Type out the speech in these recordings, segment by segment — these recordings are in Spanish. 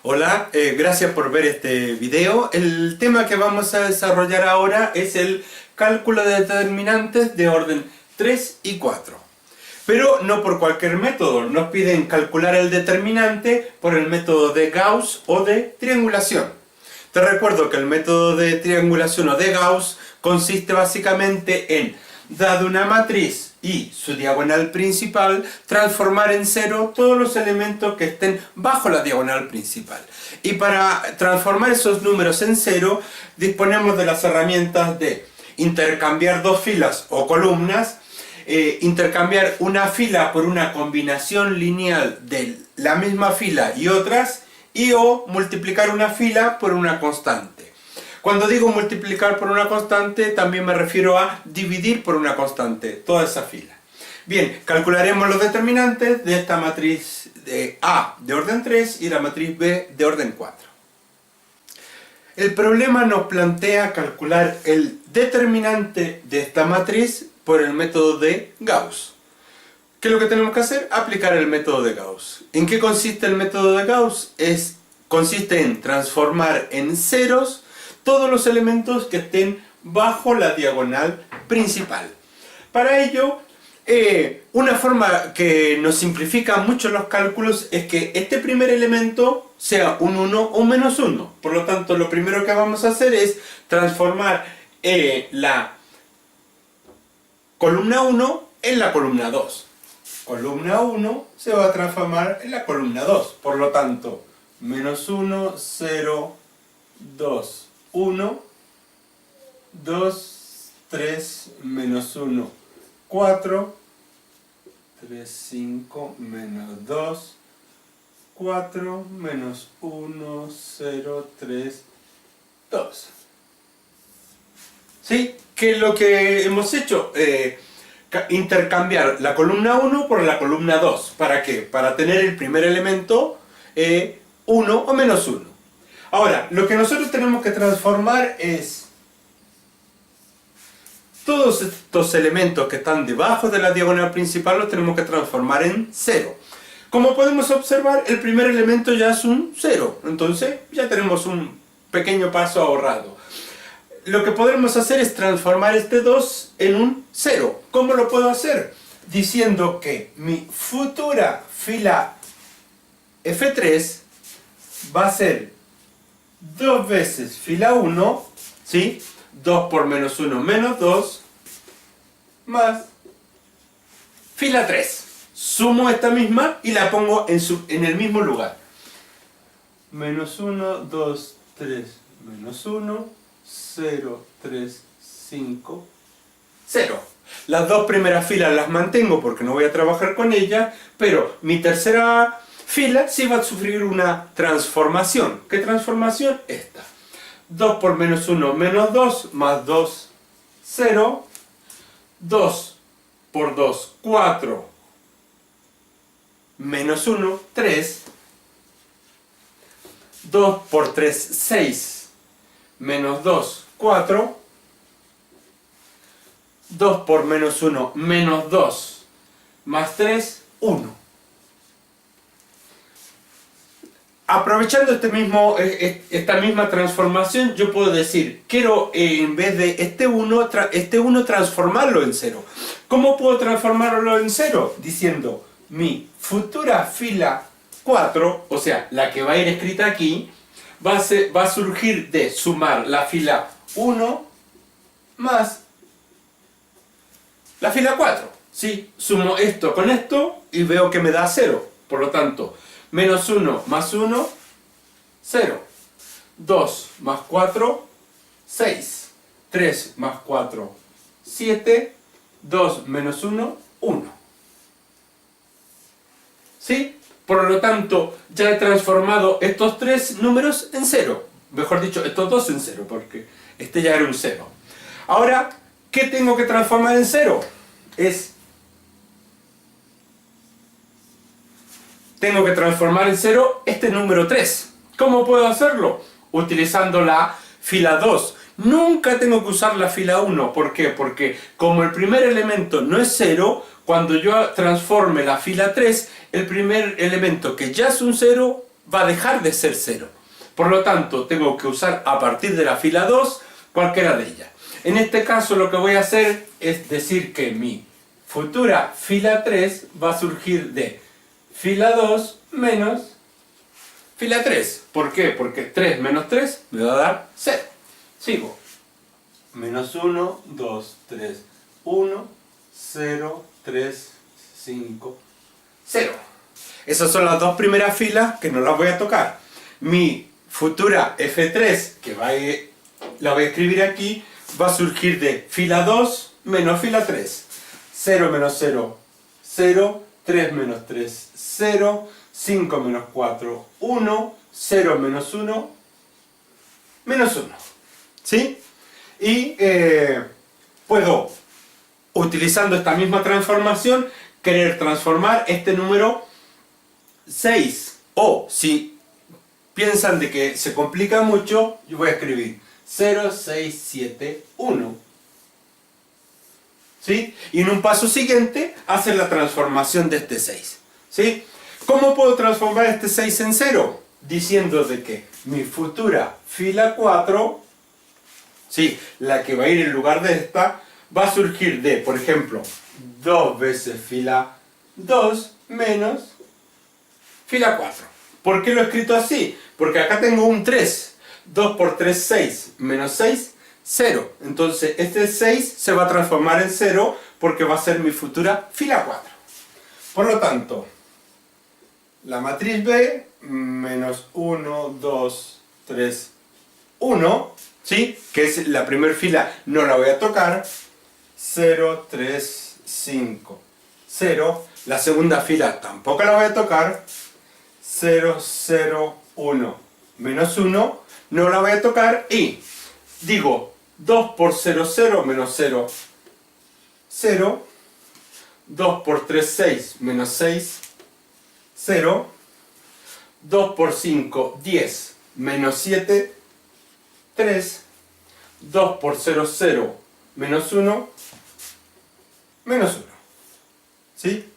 Hola, gracias por ver este video. El tema que vamos a desarrollar ahora es el cálculo de determinantes de orden 3 y 4. Pero no por cualquier método, nos piden calcular el determinante por el método de Gauss o de triangulación. Te recuerdo que el método de triangulación o de Gauss consiste básicamente en, dado una matriz y su diagonal principal, transformar en cero todos los elementos que estén bajo la diagonal principal. Y para transformar esos números en cero, disponemos de las herramientas de intercambiar dos filas o columnas, intercambiar una fila por una combinación lineal de la misma fila y otras, o multiplicar una fila por una constante. Cuando digo multiplicar por una constante, también me refiero a dividir por una constante toda esa fila. Bien, calcularemos los determinantes de esta matriz de A de orden 3 y la matriz B de orden 4. El problema nos plantea calcular el determinante de esta matriz por el método de Gauss. ¿Qué es lo que tenemos que hacer? Aplicar el método de Gauss. ¿En qué consiste el método de Gauss? Consiste en transformar en ceros todos los elementos que estén bajo la diagonal principal. Para ello, una forma que nos simplifica mucho los cálculos es que este primer elemento sea un 1 o un menos 1. Por lo tanto, lo primero que vamos a hacer es transformar la columna 1 en la columna 2. Columna 1 se va a transformar en la columna 2. Por lo tanto, menos 1, 0, 2, 1, 2, 3, menos 1, 4, 3, 5, menos 2, 4, menos 1, 0, 3, 2. ¿Sí? ¿Qué es lo que hemos hecho? Intercambiar la columna 1 por la columna 2. ¿Para qué? Para tener el primer elemento 1 o menos 1. Ahora, lo que nosotros tenemos que transformar es todos estos elementos que están debajo de la diagonal principal los tenemos que transformar en 0. Como podemos observar, el primer elemento ya es un 0. Entonces, ya tenemos un pequeño paso ahorrado. Lo que podremos hacer es transformar este 2 en un 0. ¿Cómo lo puedo hacer? Diciendo que mi futura fila F3 va a ser 2 veces fila 1, ¿sí? 2 por menos 1 menos 2, más fila 3. Sumo esta misma y la pongo en el mismo lugar. Menos 1, 2, 3, menos 1, 0, 3, 5, 0. Las dos primeras filas las mantengo porque no voy a trabajar con ellas, pero mi tercera fila sí va a sufrir una transformación. ¿Qué transformación? Esta. 2 por menos 1 menos 2, más 2, 0. 2 por 2, 4. Menos 1, 3. 2 por 3, 6. Menos 2, 4. 2 por menos 1 menos 2. Más 3, 1. Aprovechando esta misma transformación, yo puedo decir, quiero en vez de este 1 transformarlo en 0. ¿Cómo puedo transformarlo en 0? Diciendo, mi futura fila 4, o sea, la que va a ir escrita aquí, va a surgir de sumar la fila 1 más la fila 4. ¿Sí? Sumo esto con esto y veo que me da 0. Por lo tanto, menos 1 más 1, 0. 2 más 4, 6. 3 más 4, 7. 2 menos 1, 1. ¿Sí? Por lo tanto, ya he transformado estos tres números en 0. Mejor dicho, estos dos en 0, porque este ya era un 0. Ahora, ¿qué tengo que transformar en 0? Tengo que transformar en 0 este número 3. ¿Cómo puedo hacerlo? Utilizando la fila 2. Nunca tengo que usar la fila 1. ¿Por qué? Porque como el primer elemento no es 0, cuando yo transforme la fila 3, el primer elemento que ya es un 0 va a dejar de ser 0. Por lo tanto, tengo que usar a partir de la fila 2 cualquiera de ellas. En este caso lo que voy a hacer es decir que mi futura fila 3 va a surgir de fila 2 menos fila 3. ¿Por qué? Porque 3 menos 3 me va a dar 0. Sigo. Menos 1, 2, 3, 1, 0, 3, 5, 0. Esas son las dos primeras filas que no las voy a tocar. Mi futura F3, que la voy a escribir aquí, va a surgir de fila 2 menos fila 3. 0 menos 0, 0, 3 menos 3, 0, 5 menos 4, 1, 0 menos 1, menos 1. ¿Sí? Y puedo, utilizando esta misma transformación, querer transformar este número 6. O, si piensan de que se complica mucho, yo voy a escribir 0, 6, 7, 1. ¿Sí? Y en un paso siguiente, hacer la transformación de este 6. ¿Sí? ¿Cómo puedo transformar este 6 en 0? Diciendo de que mi futura fila 4, ¿sí?, la que va a ir en lugar de esta, va a surgir de, por ejemplo, 2 veces fila 2 menos fila 4. ¿Por qué lo he escrito así? Porque acá tengo un 3. 2 por 3, 6. Menos 6, 0. Entonces este 6 se va a transformar en 0 porque va a ser mi futura fila 4. Por lo tanto, la matriz B, menos 1, 2, 3, 1, ¿sí?, que es la primera fila, no la voy a tocar. 0, 3, 5, 0. La segunda fila tampoco la voy a tocar. 0, 0, 1, menos 1, no la voy a tocar. Y digo 2 por 0, 0, menos 0, 0. 2 por 3, 6, menos 6, 0. 2 por 5, 10, menos 7, 3. 2 por 0, 0, menos 1, menos 1. ¿Sí?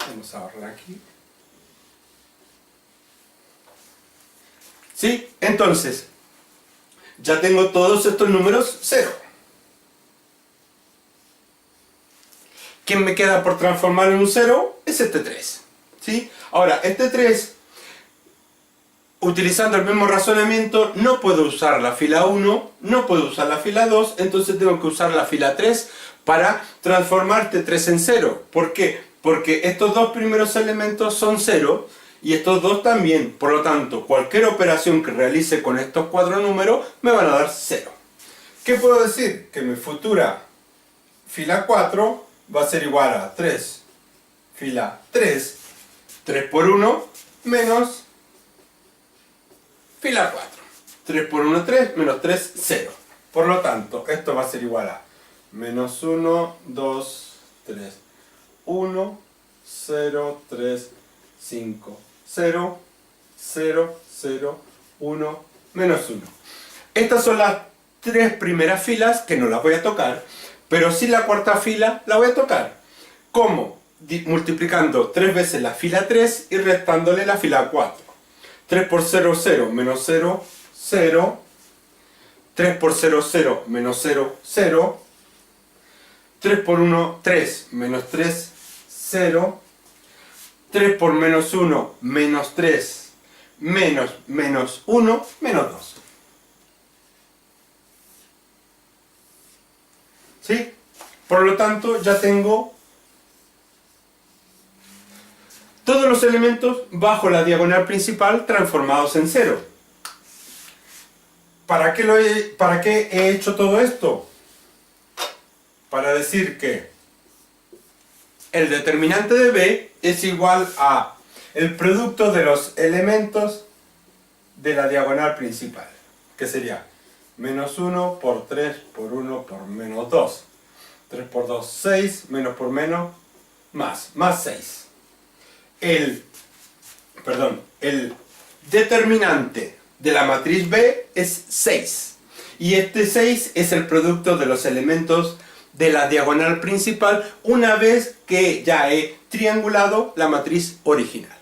Vamos a borrar aquí. ¿Sí? Entonces, ya tengo todos estos números 0. ¿Quién me queda por transformar en un 0? Es este 3. ¿Sí? Ahora, este 3, utilizando el mismo razonamiento, no puedo usar la fila 1, no puedo usar la fila 2, entonces tengo que usar la fila 3 para transformar este 3 en 0. ¿Por qué? Porque estos dos primeros elementos son 0 y estos dos también. Por lo tanto, cualquier operación que realice con estos cuatro números me van a dar 0. ¿Qué puedo decir? Que mi futura fila 4 va a ser igual a 3 fila 3, 3 por 1 menos fila 4. 3 por 1, 3, menos 3, 0. Por lo tanto, esto va a ser igual a menos 1, 2, 3, 1, 0, 3, 5, 0, 0, 0, 1, menos 1. Estas son las tres primeras filas que no las voy a tocar, pero sí la cuarta fila la voy a tocar. ¿Cómo? Multiplicando 3 veces la fila 3 y restándole la fila 4. 3 por 0, 0, menos 0, 0. 3 por 0, 0, menos 0, 0. 3 por 1, 3, menos 3, 0. 3 por menos 1, menos 3, menos 1, menos 2. ¿Sí? Por lo tanto, ya tengo todos los elementos bajo la diagonal principal transformados en 0. ¿Para qué he hecho todo esto? Para decir que el determinante de B es igual a el producto de los elementos de la diagonal principal, que sería menos 1 por 3 por 1 por menos 2. 3 por 2, 6, menos por menos, más 6. El determinante de la matriz B es 6. Y este 6 es el producto de los elementos de la diagonal principal una vez que ya he triangulado la matriz original.